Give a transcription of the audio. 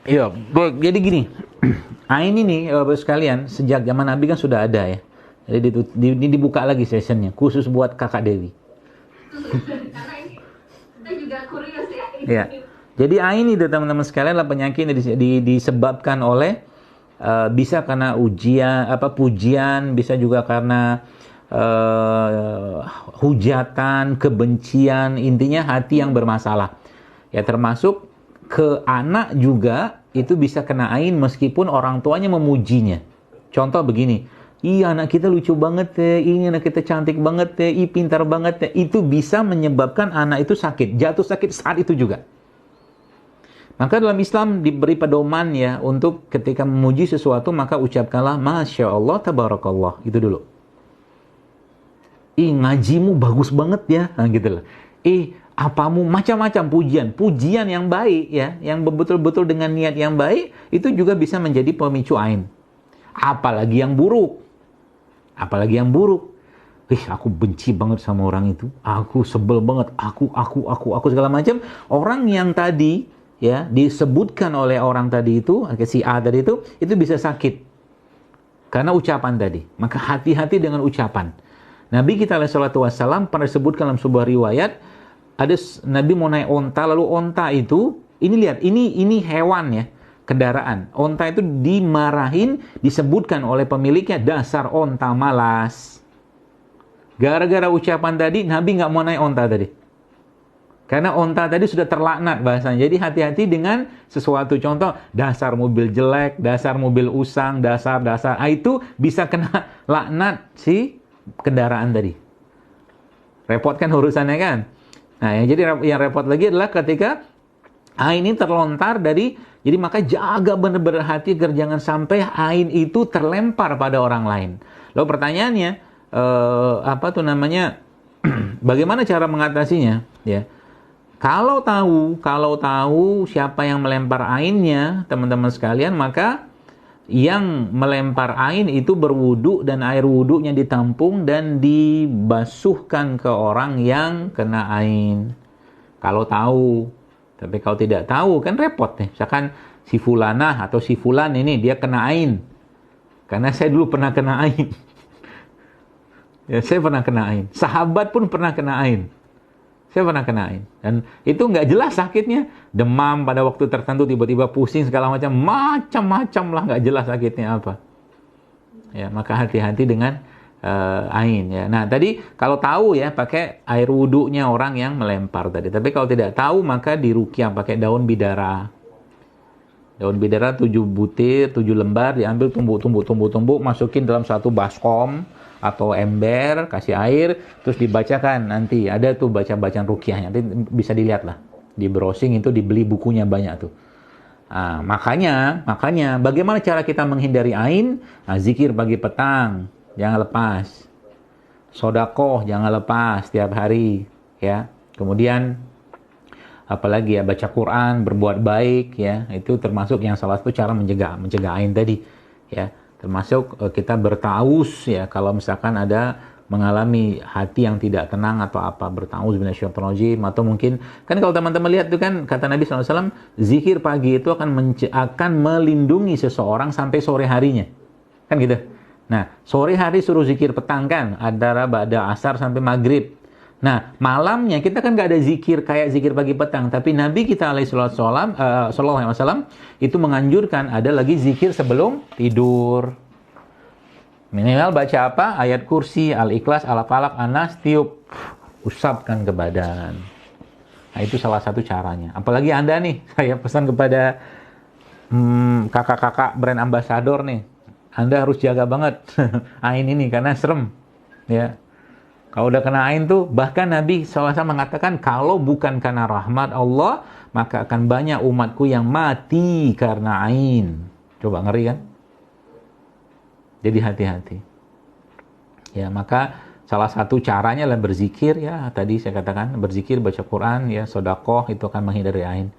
Iya, baik. Jadi gini, Ain ini Bapak sekalian sejak zaman Nabi kan sudah ada ya. Jadi ini dibuka lagi sessionnya khusus buat Kakak Dewi. Karena ini kita juga kurios ya. Ya. Jadi Ain itu teman-teman sekalian adalah penyakit yang disebabkan oleh bisa karena ujian pujian, bisa juga karena hujatan, kebencian, intinya hati yang bermasalah. Ya termasuk ke anak juga itu bisa kena ain meskipun orang tuanya memujinya. Contoh begini, iya anak kita lucu banget ya, ini anak kita cantik banget ya, pintar banget ya. Itu bisa menyebabkan anak itu sakit, jatuh sakit saat itu juga. Maka dalam Islam diberi pedoman ya untuk ketika memuji sesuatu maka ucapkanlah Masya Allah Tabarakallah. Itu dulu. Ngajimu bagus banget ya. Nah gitu loh. Apamu macam-macam pujian yang baik ya, yang betul-betul dengan niat yang baik itu juga bisa menjadi pemicu ain. Apalagi yang buruk. Aku benci banget sama orang itu. Aku sebel banget. Aku segala macam. Orang yang tadi ya disebutkan oleh orang tadi itu, si A tadi itu bisa sakit karena ucapan tadi. Maka hati-hati dengan ucapan. Nabi kita alaihi salatu wassalam pernah disebutkan dalam sebuah riwayat, ada Nabi mau naik onta, lalu onta itu, ini lihat, ini hewan ya, kendaraan. Onta itu dimarahin, disebutkan oleh pemiliknya, dasar onta malas. Gara-gara ucapan tadi, Nabi nggak mau naik onta tadi. Karena onta tadi sudah terlaknat bahasanya. Jadi hati-hati dengan sesuatu. Contoh, dasar mobil jelek, dasar mobil usang, dasar. Itu bisa kena laknat si kendaraan tadi. Repot kan urusannya kan? Nah, jadi yang repot lagi adalah ketika ain ini terlontar dari, jadi maka jaga benar-benar hati agar jangan sampai ain itu terlempar pada orang lain. Lalu pertanyaannya, bagaimana cara mengatasinya? Ya, kalau tahu siapa yang melempar ainnya, teman-teman sekalian, maka yang melempar ain itu berwudu dan air wudunya ditampung dan dibasuhkan ke orang yang kena ain. Kalau tahu. Tapi kalau tidak tahu kan repot nih. Misalkan si fulanah atau si fulan ini dia kena ain. Karena saya dulu pernah kena ain. Ya, saya pernah kena ain. Sahabat pun pernah kena ain. Saya pernah kena ain. Dan itu nggak jelas sakitnya. Demam pada waktu tertentu, tiba-tiba pusing segala macam lah, nggak jelas sakitnya apa. Ya, maka hati-hati dengan ain ya. Nah, tadi kalau tahu ya pakai air wudunya orang yang melempar tadi. Tapi kalau tidak tahu maka diruqyah pakai daun bidara. Daun bidara 7 butir, 7 lembar diambil tumbuk, masukin dalam satu baskom atau ember, kasih air, terus dibacakan. Nanti ada tuh bacaan ruqyahnya, nanti bisa dilihat lah di browsing, itu dibeli bukunya banyak tuh. Nah, makanya bagaimana cara kita menghindari ain? Nah, zikir pagi petang jangan lepas, sodakoh jangan lepas tiap hari ya. Kemudian apalagi ya, baca Quran, berbuat baik ya, itu termasuk yang salah satu cara mencegah ain tadi ya. Termasuk kita bertaus ya, kalau misalkan ada mengalami hati yang tidak tenang atau apa, bertaus minasyaitonirrajim. Atau mungkin kan kalau teman-teman lihat tuh kan kata Nabi SAW, zikir pagi itu akan melindungi seseorang sampai sore harinya, kan gitu. Nah, sore hari suruh zikir petang kan, antara ba'da asar sampai maghrib. Nah, malamnya kita kan nggak ada zikir kayak zikir pagi petang, tapi Nabi kita sallallahu alaihi wasallam itu menganjurkan ada lagi zikir sebelum tidur. Minimal baca apa? Ayat kursi, Al-Ikhlas, Al-Falaq, An-Nas, tiup, usapkan ke badan. Nah, itu salah satu caranya. Apalagi Anda nih, saya pesan kepada kakak-kakak brand ambassador nih. Anda harus jaga banget ain ini karena serem. Ya. Kalau udah kena ain tuh, bahkan Nabi SAW mengatakan, kalau bukan karena rahmat Allah, maka akan banyak umatku yang mati karena ain. Coba, ngeri kan? Jadi hati-hati. Ya, maka salah satu caranya adalah berzikir ya. Tadi saya katakan berzikir, baca Quran ya, sedekah, itu akan menghindari ain.